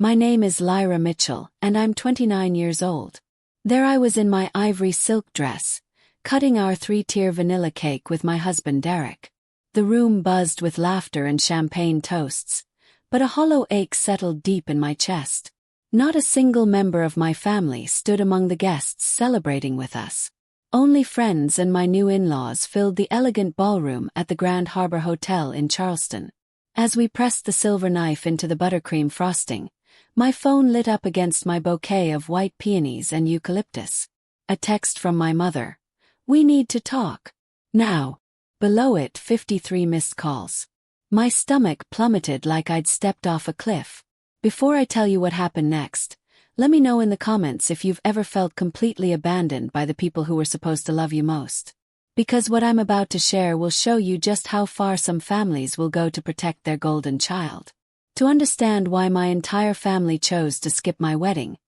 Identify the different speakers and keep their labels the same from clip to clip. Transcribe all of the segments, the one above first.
Speaker 1: My name is Lyra Mitchell, and I'm 29 years old. There I was in my ivory silk dress, cutting our 3-tier vanilla cake with my husband Derek. The room buzzed with laughter and champagne toasts, but a hollow ache settled deep in my chest. Not a single member of my family stood among the guests celebrating with us. Only friends and my new in-laws filled the elegant ballroom at the Grand Harbor Hotel in Charleston. As we pressed the silver knife into the buttercream frosting, my phone lit up against my bouquet of white peonies and eucalyptus. A text from my mother. "We need to talk. Now." Below it, 53 missed calls. My stomach plummeted like I'd stepped off a cliff. Before I tell you what happened next, let me know in the comments if you've ever felt completely abandoned by the people who were supposed to love you most. Because what I'm about to share will show you just how far some families will go to protect their golden child. To understand why my entire family chose to skip my wedding,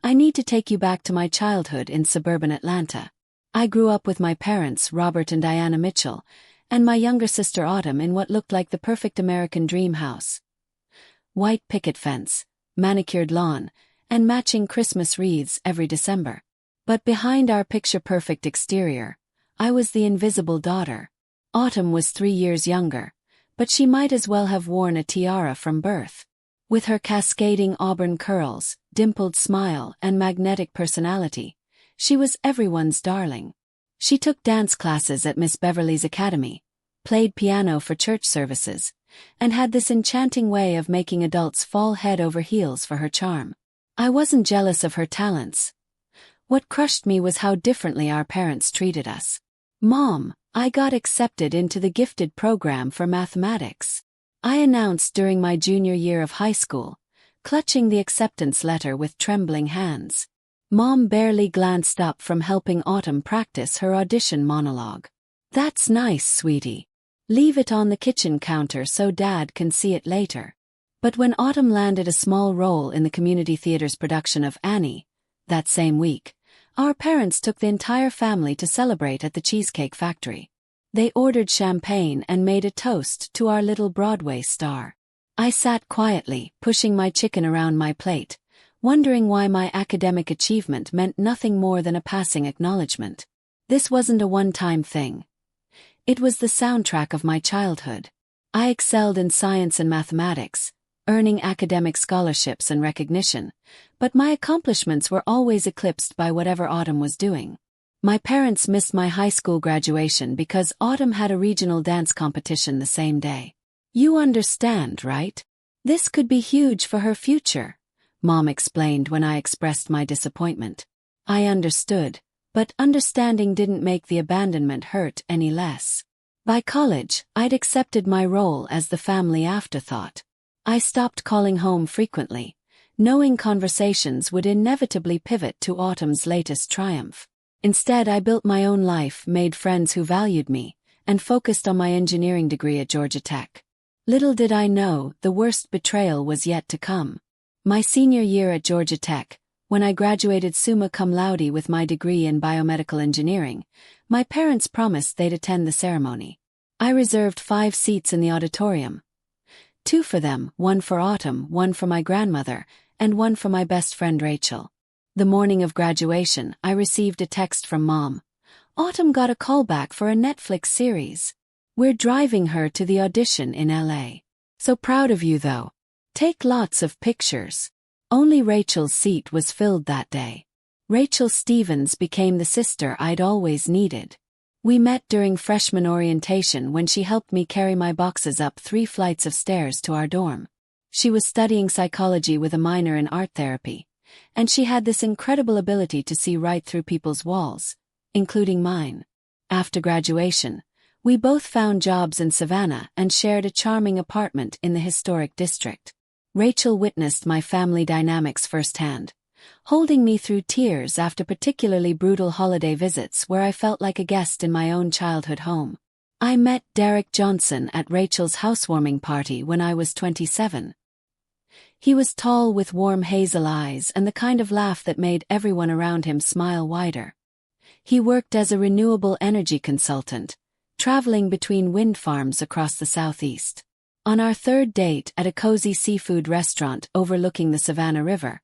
Speaker 1: I need to take you back to my childhood in suburban Atlanta. I grew up with my parents, Robert and Diana Mitchell, and my younger sister Autumn in what looked like the perfect American dream house. White picket fence, manicured lawn, and matching Christmas wreaths every December. But behind our picture-perfect exterior, I was the invisible daughter. Autumn was 3 years younger, but she might as well have worn a tiara from birth. With her cascading auburn curls, dimpled smile, and magnetic personality, she was everyone's darling. She took dance classes at Miss Beverly's Academy, played piano for church services, and had this enchanting way of making adults fall head over heels for her charm. I wasn't jealous of her talents. What crushed me was how differently our parents treated us. "Mom, I got accepted into the gifted program for mathematics," I announced during my junior year of high school, clutching the acceptance letter with trembling hands. Mom barely glanced up from helping Autumn practice her audition monologue. "That's nice, sweetie. Leave it on the kitchen counter so Dad can see it later." But when Autumn landed a small role in the community theater's production of Annie, that same week, our parents took the entire family to celebrate at the Cheesecake Factory. They ordered champagne and made a toast to our little Broadway star. I sat quietly, pushing my chicken around my plate, wondering why my academic achievement meant nothing more than a passing acknowledgement. This wasn't a one-time thing. It was the soundtrack of my childhood. I excelled in science and mathematics, earning academic scholarships and recognition, but my accomplishments were always eclipsed by whatever Autumn was doing. My parents missed my high school graduation because Autumn had a regional dance competition the same day. "You understand, right? This could be huge for her future," Mom explained when I expressed my disappointment. I understood, but understanding didn't make the abandonment hurt any less. By college, I'd accepted my role as the family afterthought. I stopped calling home frequently, knowing conversations would inevitably pivot to Autumn's latest triumph. Instead, I built my own life, made friends who valued me, and focused on my engineering degree at Georgia Tech. Little did I know, the worst betrayal was yet to come. My senior year at Georgia Tech, when I graduated summa cum laude with my degree in biomedical engineering, my parents promised they'd attend the ceremony. I reserved 5 seats in the auditorium. 2 for them, 1 for Autumn, 1 for my grandmother, and 1 for my best friend Rachel. The morning of graduation, I received a text from Mom. "Autumn got a call back for a Netflix series. We're driving her to the audition in LA. So proud of you though. Take lots of pictures." Only Rachel's seat was filled that day. Rachel Stevens became the sister I'd always needed. We met during freshman orientation when she helped me carry my boxes up 3 flights of stairs to our dorm. She was studying psychology with a minor in art therapy, and she had this incredible ability to see right through people's walls, including mine. After graduation, we both found jobs in Savannah and shared a charming apartment in the historic district. Rachel witnessed my family dynamics firsthand, holding me through tears after particularly brutal holiday visits where I felt like a guest in my own childhood home. I met Derek Johnson at Rachel's housewarming party when I was 27. He was tall with warm hazel eyes and the kind of laugh that made everyone around him smile wider. He worked as a renewable energy consultant, traveling between wind farms across the southeast. On our third date at a cozy seafood restaurant overlooking the Savannah River,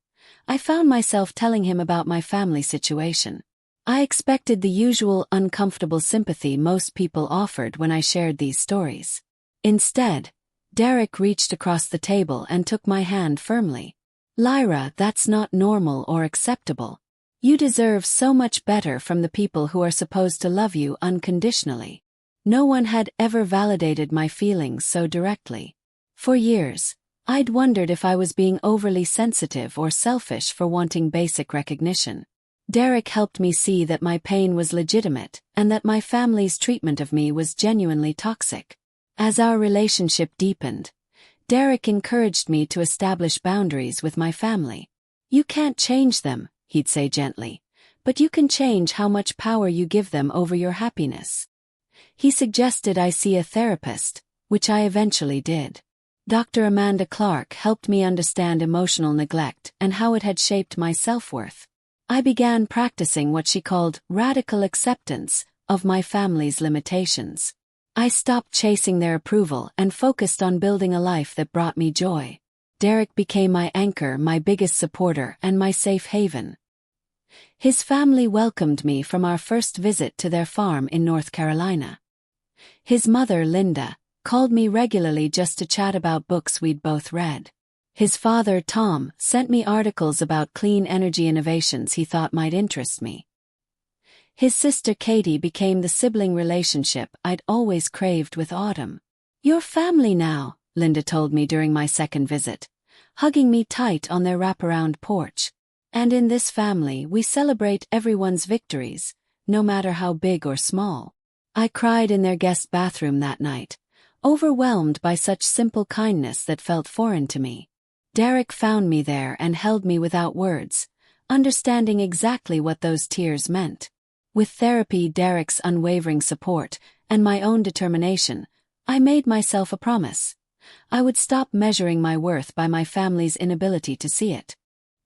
Speaker 1: I found myself telling him about my family situation. I expected the usual uncomfortable sympathy most people offered when I shared these stories. Instead, Derek reached across the table and took my hand firmly. "Lyra, that's not normal or acceptable. You deserve so much better from the people who are supposed to love you unconditionally." No one had ever validated my feelings so directly. For years, I'd wondered if I was being overly sensitive or selfish for wanting basic recognition. Derek helped me see that my pain was legitimate and that my family's treatment of me was genuinely toxic. As our relationship deepened, Derek encouraged me to establish boundaries with my family. "You can't change them," he'd say gently, "but you can change how much power you give them over your happiness." He suggested I see a therapist, which I eventually did. Dr. Amanda Clark helped me understand emotional neglect and how it had shaped my self-worth. I began practicing what she called radical acceptance of my family's limitations. I stopped chasing their approval and focused on building a life that brought me joy. Derek became my anchor, my biggest supporter, and my safe haven. His family welcomed me from our first visit to their farm in North Carolina. His mother, Linda, called me regularly just to chat about books we'd both read. His father, Tom, sent me articles about clean energy innovations he thought might interest me. His sister Katie became the sibling relationship I'd always craved with Autumn. "Your family now," Linda told me during my second visit, hugging me tight on their wraparound porch. "And in this family we celebrate everyone's victories, no matter how big or small." I cried in their guest bathroom that night, overwhelmed by such simple kindness that felt foreign to me. Derek found me there and held me without words, understanding exactly what those tears meant. With therapy, Derek's unwavering support, and my own determination, I made myself a promise. I would stop measuring my worth by my family's inability to see it.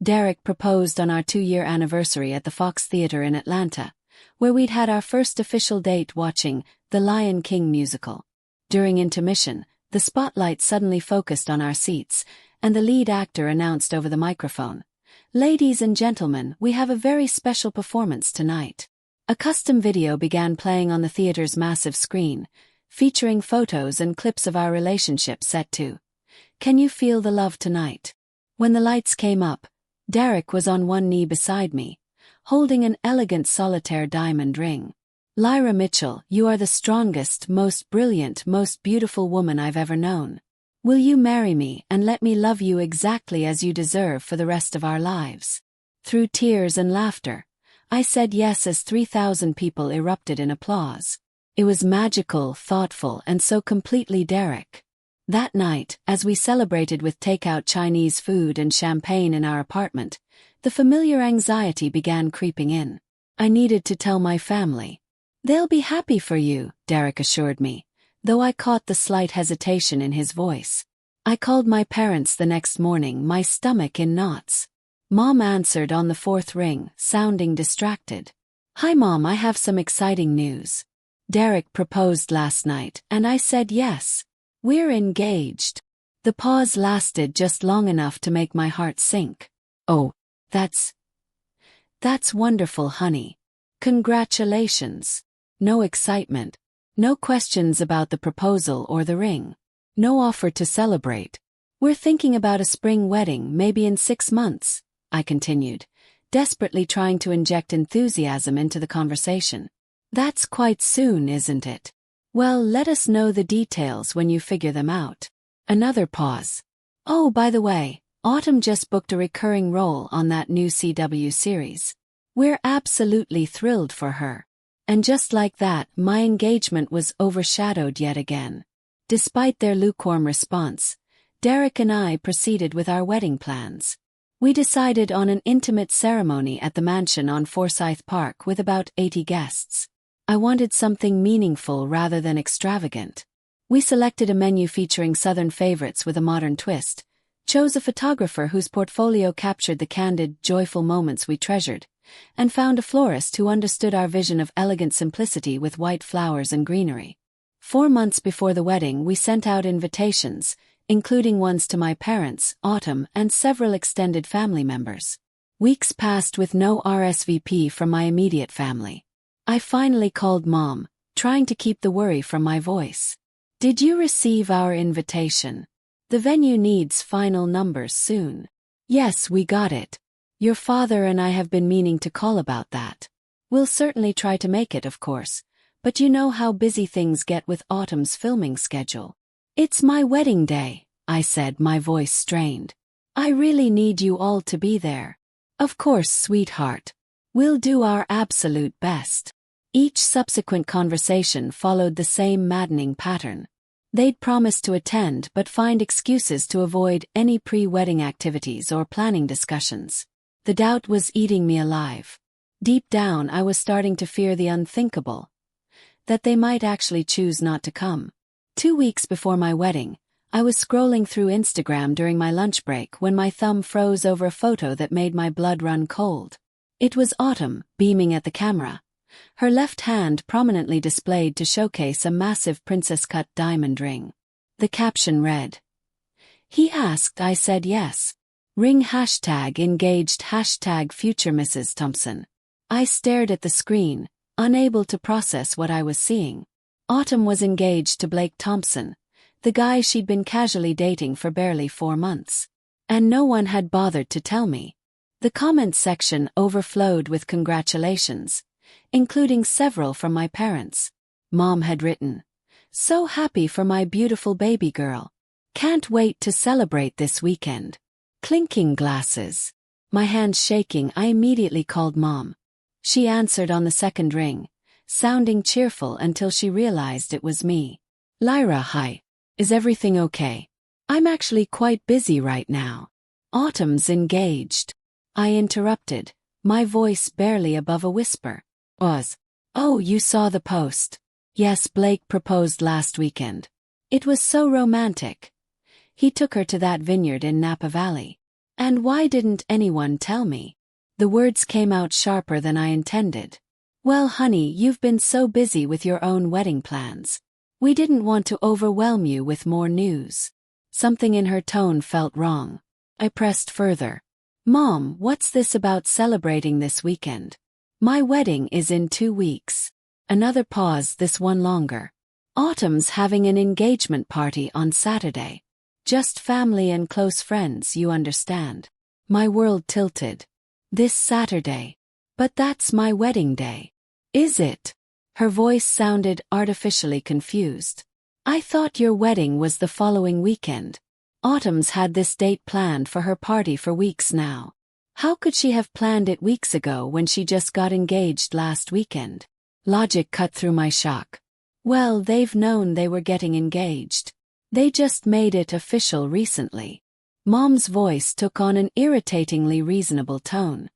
Speaker 1: Derek proposed on our 2-year anniversary at the Fox Theater in Atlanta, where we'd had our first official date watching The Lion King musical. During intermission, the spotlight suddenly focused on our seats, and the lead actor announced over the microphone, "Ladies and gentlemen, we have a very special performance tonight." A custom video began playing on the theater's massive screen, featuring photos and clips of our relationship set to "Can You Feel the Love Tonight?" When the lights came up, Derek was on one knee beside me, holding an elegant solitaire diamond ring. "Lyra Mitchell, you are the strongest, most brilliant, most beautiful woman I've ever known. Will you marry me and let me love you exactly as you deserve for the rest of our lives?" Through tears and laughter, I said yes as 3,000 people erupted in applause. It was magical, thoughtful, and so completely Derek. That night, as we celebrated with takeout Chinese food and champagne in our apartment, the familiar anxiety began creeping in. I needed to tell my family. "They'll be happy for you," Derek assured me, though I caught the slight hesitation in his voice. I called my parents the next morning, my stomach in knots. Mom answered on the 4th ring, sounding distracted. "Hi Mom, I have some exciting news. Derek proposed last night, and I said yes. We're engaged." The pause lasted just long enough to make my heart sink. "Oh, that's wonderful, honey. Congratulations." No excitement. No questions about the proposal or the ring. No offer to celebrate. "We're thinking about a spring wedding, maybe in 6 months, I continued, desperately trying to inject enthusiasm into the conversation. "That's quite soon, isn't it? Well, let us know the details when you figure them out." Another pause. "Oh, by the way, Autumn just booked a recurring role on that new CW series. We're absolutely thrilled for her." And just like that, my engagement was overshadowed yet again. Despite their lukewarm response, Derek and I proceeded with our wedding plans. We decided on an intimate ceremony at the mansion on Forsyth Park with about 80 guests. I wanted something meaningful rather than extravagant. We selected a menu featuring Southern favorites with a modern twist, chose a photographer whose portfolio captured the candid, joyful moments we treasured, and found a florist who understood our vision of elegant simplicity with white flowers and greenery. 4 months before the wedding, we sent out invitations, including ones to my parents, Autumn, and several extended family members. Weeks passed with no RSVP from my immediate family. I finally called Mom, trying to keep the worry from my voice. "Did you receive our invitation? The venue needs final numbers soon." "Yes, we got it. Your father and I have been meaning to call about that. We'll certainly try to make it, of course, but you know how busy things get with Autumn's filming schedule." "It's my wedding day," I said, my voice strained. "I really need you all to be there." "Of course, sweetheart. We'll do our absolute best." Each subsequent conversation followed the same maddening pattern. They'd promise to attend but find excuses to avoid any pre-wedding activities or planning discussions. The doubt was eating me alive. Deep down, I was starting to fear the unthinkable, that they might actually choose not to come. 2 weeks before my wedding, I was scrolling through Instagram during my lunch break when my thumb froze over a photo that made my blood run cold. It was Autumn, beaming at the camera, her left hand prominently displayed to showcase a massive princess-cut diamond ring. The caption read, "He asked, I said yes. Ring #engaged #future Mrs. Thompson." I stared at the screen, unable to process what I was seeing. Autumn was engaged to Blake Thompson, the guy she'd been casually dating for barely 4 months. And no one had bothered to tell me. The comments section overflowed with congratulations, including several from my parents. Mom had written, "So happy for my beautiful baby girl. Can't wait to celebrate this weekend." Clinking glasses. My hands shaking, I immediately called Mom. She answered on the second ring, sounding cheerful until she realized it was me. "Lyra, hi. Is everything okay? I'm actually quite busy right now." "Autumn's engaged," I interrupted, my voice barely above a whisper. "Oh, you saw the post." "Yes, Blake proposed last weekend. It was so romantic. He took her to that vineyard in Napa Valley." "And why didn't anyone tell me?" The words came out sharper than I intended. "Well, honey, you've been so busy with your own wedding plans. We didn't want to overwhelm you with more news." Something in her tone felt wrong. I pressed further. "Mom, what's this about celebrating this weekend? My wedding is in 2 weeks." Another pause, this one longer. "Autumn's having an engagement party on Saturday. Just family and close friends, you understand." My world tilted. "This Saturday? But that's my wedding day." "Is it?" Her voice sounded artificially confused. "I thought your wedding was the following weekend." Autumn's had this date planned for her party for weeks now. How could she have planned it weeks ago when she just got engaged last weekend? Logic cut through my shock. "Well, they've known they were getting engaged. They just made it official recently." Mom's voice took on an irritatingly reasonable tone.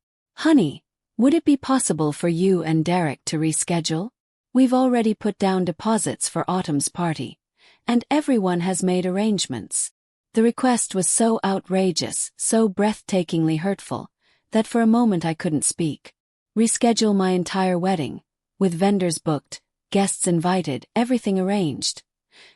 Speaker 1: "Honey, would it be possible for you and Derek to reschedule? We've already put down deposits for Autumn's party, and everyone has made arrangements." The request was so outrageous, so breathtakingly hurtful, that for a moment I couldn't speak. Reschedule my entire wedding, with vendors booked, guests invited, everything arranged,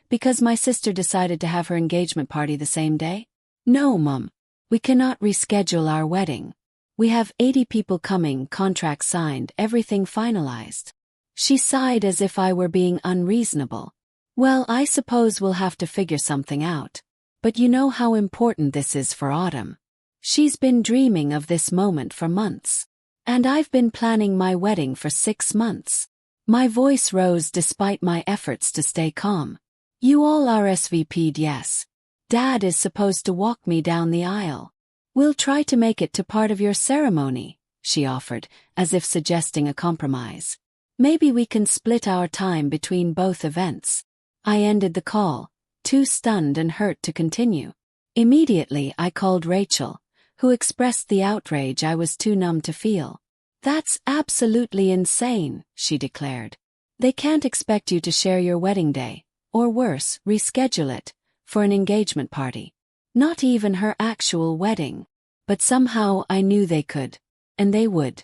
Speaker 1: because my sister decided to have her engagement party the same day? "No, Mom. We cannot reschedule our wedding. We have 80 people coming, contracts signed, everything finalized." She sighed as if I were being unreasonable. "Well, I suppose we'll have to figure something out. But you know how important this is for Autumn. She's been dreaming of this moment for months. And I've been planning my wedding for 6 months." My voice rose despite my efforts to stay calm. "You all RSVP'd, yes. Dad is supposed to walk me down the aisle. We'll try to make it to part of your ceremony," she offered, as if suggesting a compromise. "Maybe we can split our time between both events." I ended the call, too stunned and hurt to continue. Immediately I called Rachel, who expressed the outrage I was too numb to feel. "That's absolutely insane," she declared. "They can't expect you to share your wedding day, or worse, reschedule it, for an engagement party. Not even her actual wedding. But somehow I knew they could. And they would.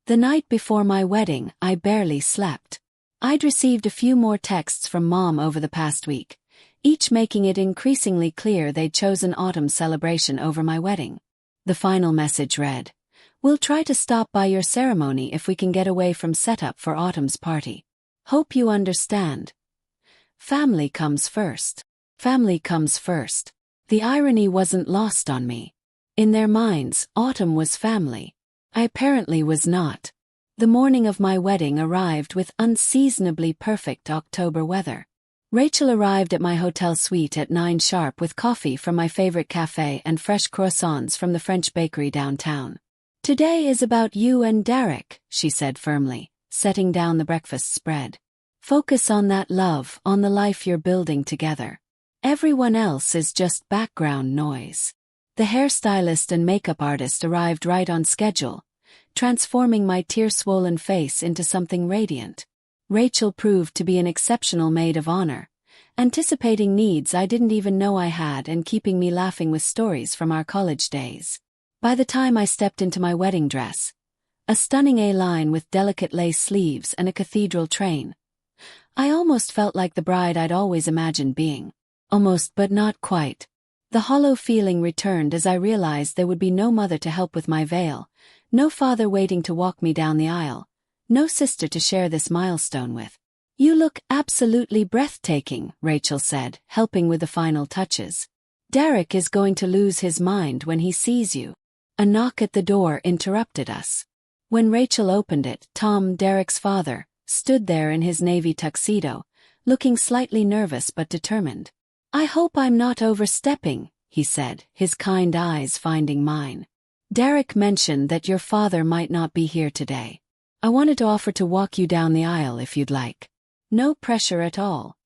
Speaker 1: The night before my wedding, I barely slept. I'd received a few more texts from Mom over the past week, each making it increasingly clear they'd chosen autumn's celebration over my wedding. The final message read, "We'll try to stop by your ceremony if we can get away from setup for autumn's party. Hope you understand. Family comes first. Family comes first." The irony wasn't lost on me. In their minds, autumn was family. I apparently was not. The morning of my wedding arrived with unseasonably perfect October weather. Rachel arrived at my hotel suite at 9 sharp with coffee from my favorite cafe and fresh croissants from the French bakery downtown. "Today is about you and Derek," she said firmly, setting down the breakfast spread. "Focus on that love, on the life you're building together. Everyone else is just background noise." The hairstylist and makeup artist arrived right on schedule, transforming my tear-swollen face into something radiant. Rachel proved to be an exceptional maid of honor, anticipating needs I didn't even know I had and keeping me laughing with stories from our college days. By the time I stepped into my wedding dress, a stunning A-line with delicate lace sleeves and a cathedral train, I almost felt like the bride I'd always imagined being. Almost, but not quite. The hollow feeling returned as I realized there would be no mother to help with my veil, no father waiting to walk me down the aisle, no sister to share this milestone with. "You look absolutely breathtaking," Rachel said, helping with the final touches. "Derek is going to lose his mind when he sees you." A knock at the door interrupted us. When Rachel opened it, Tom, Derek's father, stood there in his navy tuxedo, looking slightly nervous but determined. "I hope I'm not overstepping," he said, his kind eyes finding mine. "Derek mentioned that your father might not be here today. I wanted to offer to walk you down the aisle if you'd like. No pressure at all.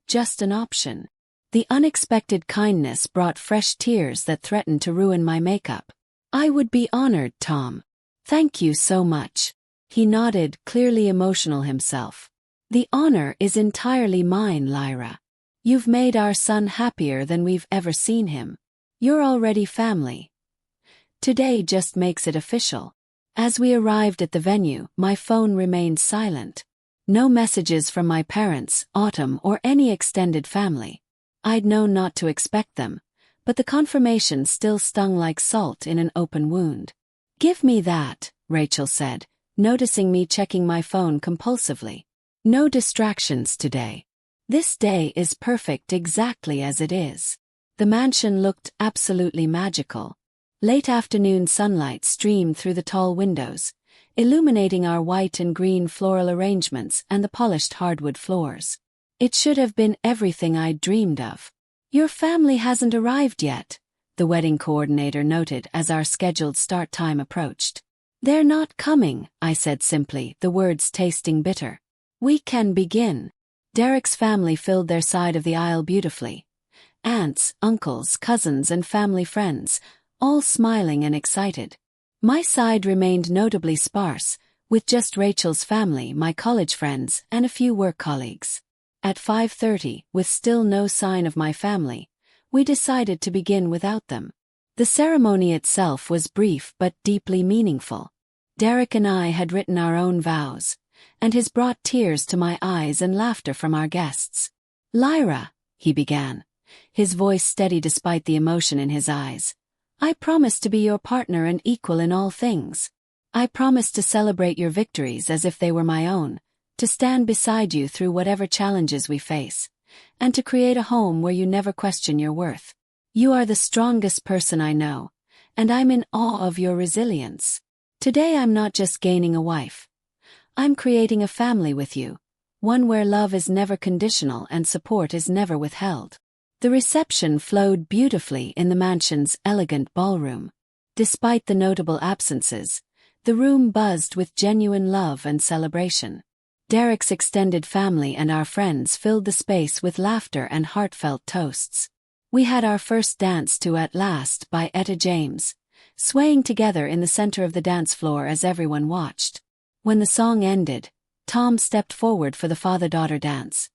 Speaker 1: Just an option." The unexpected kindness brought fresh tears that threatened to ruin my makeup. "I would be honored, Tom. Thank you so much." He nodded, clearly emotional himself. "The honor is entirely mine, Lyra. You've made our son happier than we've ever seen him. You're already family. Today just makes it official." As we arrived at the venue, my phone remained silent. No messages from my parents, Autumn, or any extended family. I'd known not to expect them, but the confirmation still stung like salt in an open wound. "Give me that," Rachel said, noticing me checking my phone compulsively. "No distractions today. This day is perfect exactly as it is." The mansion looked absolutely magical. Late afternoon sunlight streamed through the tall windows, illuminating our white and green floral arrangements and the polished hardwood floors. It should have been everything I'd dreamed of. "Your family hasn't arrived yet," the wedding coordinator noted as our scheduled start time approached. "They're not coming," I said simply, the words tasting bitter. "We can begin." Derek's family filled their side of the aisle beautifully. Aunts, uncles, cousins, and family friends, all smiling and excited. My side remained notably sparse, with just Rachel's family, my college friends, and a few work colleagues. At 5:30, with still no sign of my family, we decided to begin without them. The ceremony itself was brief but deeply meaningful. Derek and I had written our own vows, and his brought tears to my eyes and laughter from our guests. "Lyra," he began, his voice steady despite the emotion in his eyes, "I promise to be your partner and equal in all things. I promise to celebrate your victories as if they were my own, to stand beside you through whatever challenges we face, and to create a home where you never question your worth. You are the strongest person I know, and I'm in awe of your resilience. Today I'm not just gaining a wife. I'm creating a family with you, one where love is never conditional and support is never withheld." The reception flowed beautifully in the mansion's elegant ballroom. Despite the notable absences, the room buzzed with genuine love and celebration. Derek's extended family and our friends filled the space with laughter and heartfelt toasts. We had our first dance to At Last by Etta James, swaying together in the center of the dance floor as everyone watched. When the song ended, Tom stepped forward for the father-daughter dance,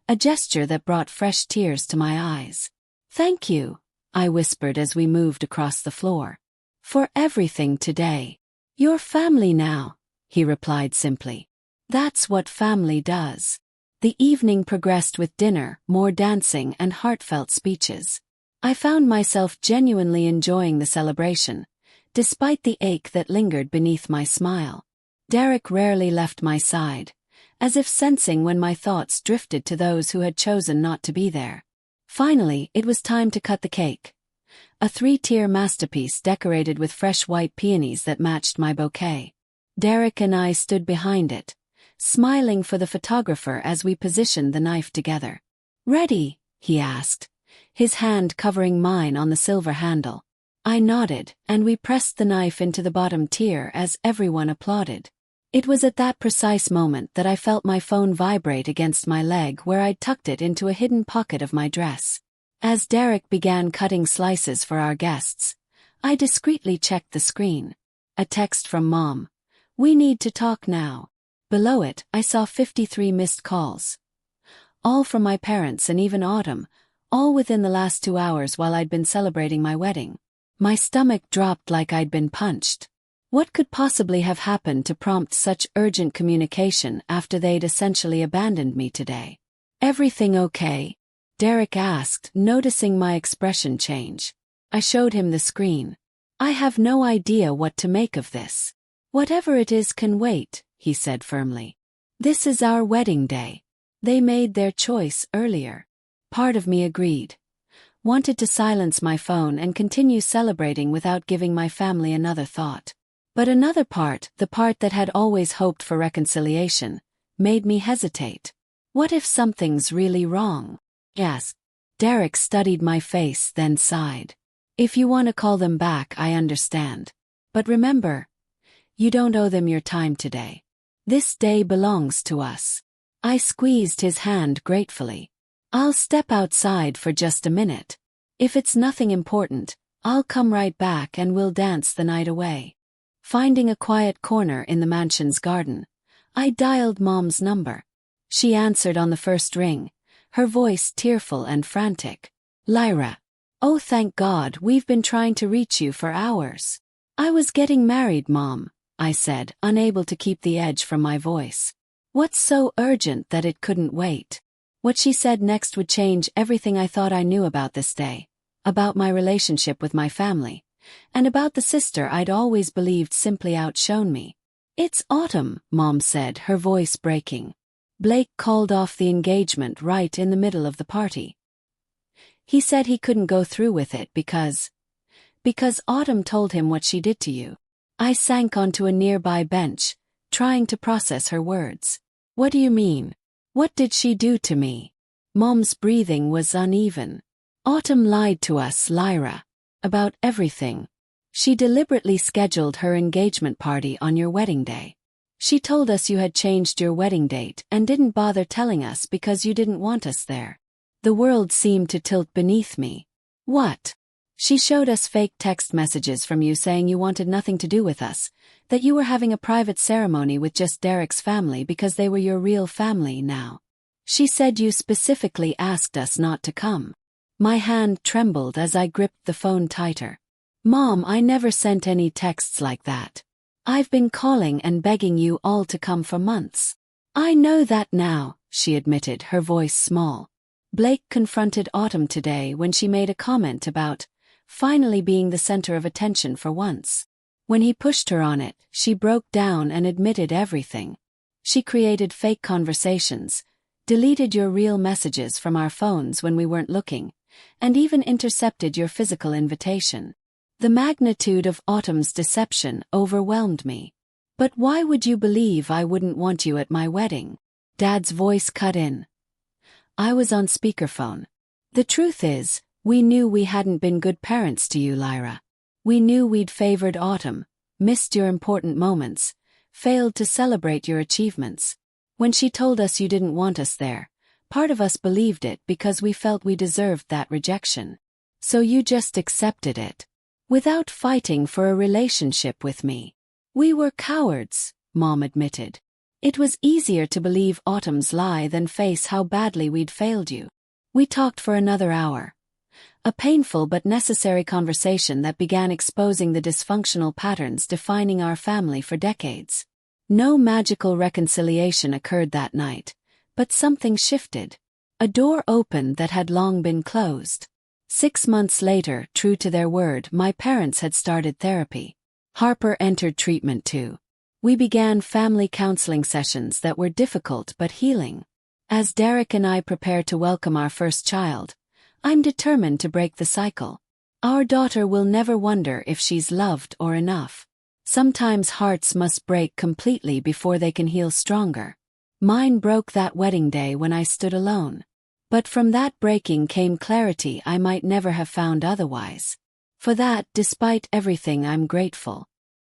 Speaker 1: a gesture that brought fresh tears to my eyes. "Thank you," I whispered as we moved across the floor, "for everything today." "Your family now," he replied simply. That's what family does. The evening progressed with dinner, more dancing, and heartfelt speeches. I found myself genuinely enjoying the celebration, despite the ache that lingered beneath my smile. Derek rarely left my side, as if sensing when my thoughts drifted to those who had chosen not to be there. Finally, it was time to cut the cake. A 3-tier masterpiece decorated with fresh white peonies that matched my bouquet. Derek and I stood behind it, smiling for the photographer as we positioned the knife together. "Ready?" he asked, his hand covering mine on the silver handle. I nodded, and we pressed the knife into the bottom tier as everyone applauded. It was at that precise moment that I felt my phone vibrate against my leg where I'd tucked it into a hidden pocket of my dress. As Derek began cutting slices for our guests, I discreetly checked the screen. A text from Mom. "We need to talk now." Below it, I saw 53 missed calls. All from my parents and even Autumn, all within the last 2 hours while I'd been celebrating my wedding. My stomach dropped like I'd been punched. What could possibly have happened to prompt such urgent communication after they'd essentially abandoned me today? "Everything okay?" Derek asked, noticing my expression change. I showed him the screen. "I have no idea what to make of this." "Whatever it is can wait," he said firmly. "This is our wedding day. They made their choice earlier." Part of me agreed. Wanted to silence my phone and continue celebrating without giving my family another thought. But another part, the part that had always hoped for reconciliation, made me hesitate. What if something's really wrong? Yes. Derek studied my face, then sighed. "If you want to call them back, I understand. But remember, you don't owe them your time today. This day belongs to us." I squeezed his hand gratefully. "I'll step outside for just a minute. If it's nothing important, I'll come right back and we'll dance the night away." Finding a quiet corner in the mansion's garden, I dialed Mom's number. She answered on the first ring, her voice tearful and frantic. "Lyra. Oh, thank God, we've been trying to reach you for hours." "I was getting married, Mom," I said, unable to keep the edge from my voice. "What's so urgent that it couldn't wait?" What she said next would change everything I thought I knew about this day, about my relationship with my family, and about the sister I'd always believed simply outshone me. "It's Autumn," Mom said, her voice breaking. "Blake called off the engagement right in the middle of the party. He said he couldn't go through with it because Autumn told him what she did to you." I sank onto a nearby bench, trying to process her words. "What do you mean? What did she do to me?" Mom's breathing was uneven. "Autumn lied to us, Lyra. About everything. She deliberately scheduled her engagement party on your wedding day. She told us you had changed your wedding date and didn't bother telling us because you didn't want us there." The world seemed to tilt beneath me. "What?" "She showed us fake text messages from you saying you wanted nothing to do with us, that you were having a private ceremony with just Derek's family because they were your real family now. She said you specifically asked us not to come." My hand trembled as I gripped the phone tighter. "Mom, I never sent any texts like that. I've been calling and begging you all to come for months." "I know that now," she admitted, her voice small. "Blake confronted Autumn today when she made a comment about finally being the center of attention for once. When he pushed her on it, she broke down and admitted everything. She created fake conversations, deleted your real messages from our phones when we weren't looking, and even intercepted your physical invitation." The magnitude of Autumn's deception overwhelmed me. "But why would you believe I wouldn't want you at my wedding?" Dad's voice cut in. I was on speakerphone. "The truth is, we knew we hadn't been good parents to you, Lyra. We knew we'd favored Autumn, missed your important moments, failed to celebrate your achievements. When she told us you didn't want us there, part of us believed it because we felt we deserved that rejection. So you just accepted it, without fighting for a relationship with me." "We were cowards," Mom admitted. "It was easier to believe Autumn's lie than face how badly we'd failed you." We talked for another hour. A painful but necessary conversation that began exposing the dysfunctional patterns defining our family for decades. No magical reconciliation occurred that night, but something shifted. A door opened that had long been closed. 6 months later, true to their word, my parents had started therapy. Harper entered treatment too. We began family counseling sessions that were difficult but healing. As Derek and I prepare to welcome our first child, I'm determined to break the cycle. Our daughter will never wonder if she's loved or enough. Sometimes hearts must break completely before they can heal stronger. Mine broke that wedding day when I stood alone. But from that breaking came clarity I might never have found otherwise. For that, despite everything, I'm grateful.